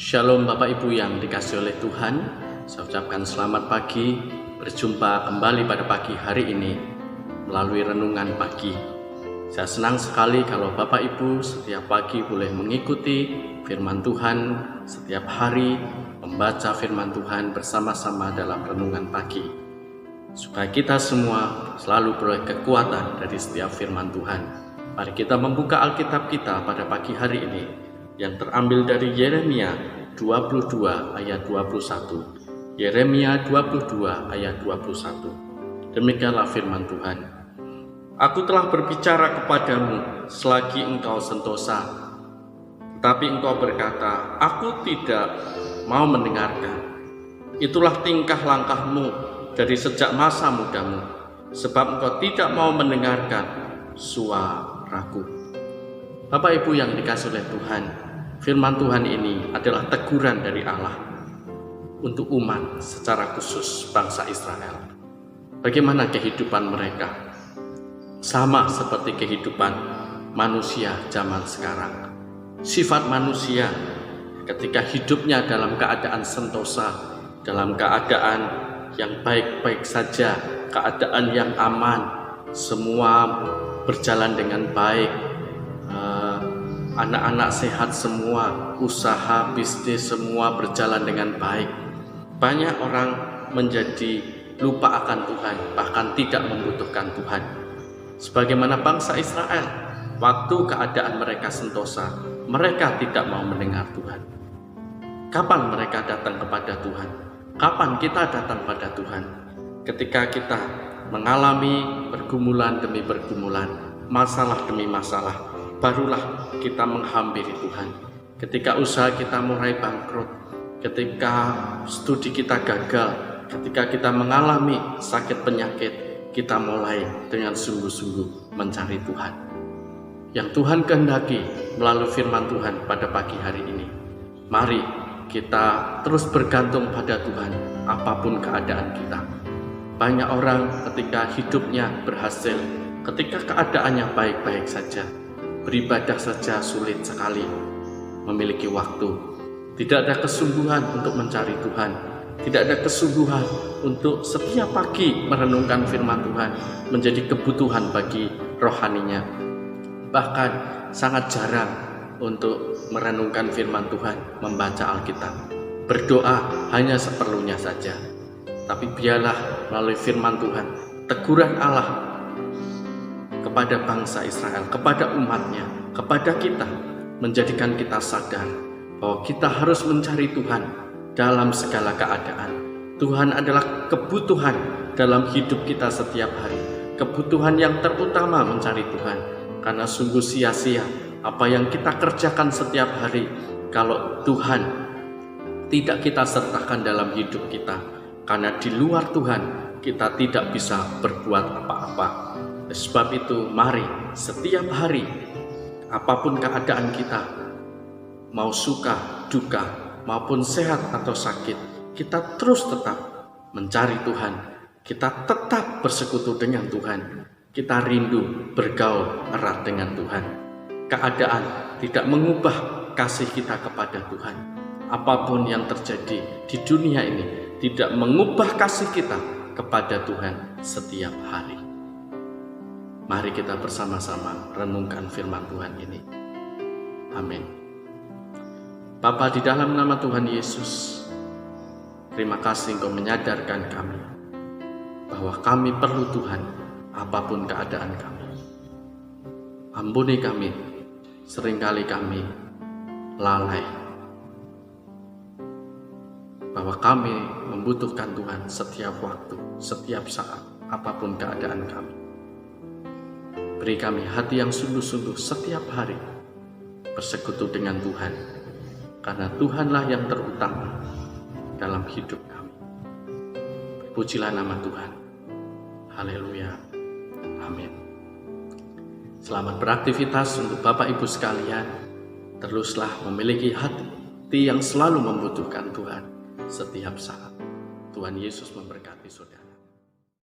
Shalom Bapak Ibu yang dikasihi oleh Tuhan. Saya ucapkan selamat pagi, berjumpa kembali pada pagi hari ini melalui renungan pagi. Saya senang sekali kalau Bapak Ibu setiap pagi boleh mengikuti firman Tuhan setiap hari, membaca firman Tuhan bersama-sama dalam renungan pagi. Supaya kita semua selalu beroleh kekuatan dari setiap firman Tuhan. Mari kita membuka Alkitab kita pada pagi hari ini yang terambil dari Yeremia 22 ayat 21. Yeremia 22 ayat 21. Demikianlah firman Tuhan. Aku telah berbicara kepadamu selagi engkau sentosa, tetapi engkau berkata, aku tidak mau mendengarkan. Itulah tingkah langkahmu dari sejak masa mudamu, sebab engkau tidak mau mendengarkan suaraku. Bapak Ibu yang dikasihi oleh Tuhan, firman Tuhan ini adalah teguran dari Allah untuk umat secara khusus bangsa Israel. Bagaimana kehidupan mereka? Sama seperti kehidupan manusia zaman sekarang. Sifat manusia ketika hidupnya dalam keadaan sentosa, dalam keadaan yang baik-baik saja, keadaan yang aman, semua berjalan dengan baik, anak-anak sehat semua, usaha, bisnis semua berjalan dengan baik. Banyak orang menjadi lupa akan Tuhan, bahkan tidak membutuhkan Tuhan. Sebagaimana bangsa Israel, waktu keadaan mereka sentosa, mereka tidak mau mendengar Tuhan. Kapan mereka datang kepada Tuhan? Kapan kita datang pada Tuhan? Ketika kita mengalami pergumulan demi pergumulan, masalah demi masalah, barulah kita menghampiri Tuhan. Ketika usaha kita mulai bangkrut, ketika studi kita gagal, ketika kita mengalami sakit penyakit, kita mulai dengan sungguh-sungguh mencari Tuhan. Yang Tuhan kehendaki melalui firman Tuhan pada pagi hari ini. Mari kita terus bergantung pada Tuhan apapun keadaan kita. Banyak orang ketika hidupnya berhasil, ketika keadaannya baik-baik saja, beribadah saja sulit sekali memiliki waktu. Tidak ada kesungguhan untuk mencari Tuhan. Tidak ada kesungguhan untuk setiap pagi merenungkan firman Tuhan menjadi kebutuhan bagi rohaninya. Bahkan sangat jarang untuk merenungkan firman Tuhan, membaca Alkitab. Berdoa hanya seperlunya saja. Tapi biarlah melalui firman Tuhan, teguran Allah kepada bangsa Israel, kepada umatnya, kepada kita, menjadikan kita sadar bahwa kita harus mencari Tuhan dalam segala keadaan. Tuhan adalah kebutuhan dalam hidup kita setiap hari, kebutuhan yang terutama mencari Tuhan, karena sungguh sia-sia apa yang kita kerjakan setiap hari kalau Tuhan tidak kita sertakan dalam hidup kita, karena di luar Tuhan kita tidak bisa berbuat apa-apa. Sebab itu mari setiap hari, apapun keadaan kita, mau suka, duka, maupun sehat atau sakit, kita terus tetap mencari Tuhan. Kita tetap bersekutu dengan Tuhan. Kita rindu bergaul erat dengan Tuhan. Keadaan tidak mengubah kasih kita kepada Tuhan. Apapun yang terjadi di dunia ini tidak mengubah kasih kita kepada Tuhan setiap hari. Mari kita bersama-sama renungkan firman Tuhan ini. Amin. Bapa, di dalam nama Tuhan Yesus, terima kasih Engkau menyadarkan kami bahwa kami perlu Tuhan apapun keadaan kami. Ampuni kami, seringkali kami lalai bahwa kami membutuhkan Tuhan setiap waktu, setiap saat, apapun keadaan kami. Beri kami hati yang sungguh-sungguh setiap hari bersekutu dengan Tuhan, karena Tuhanlah yang terutama dalam hidup kami. Pujilah nama Tuhan. Haleluya. Amin. Selamat beraktivitas untuk Bapak Ibu sekalian. Teruslah memiliki hati yang selalu membutuhkan Tuhan setiap saat. Tuhan Yesus memberkati saudara.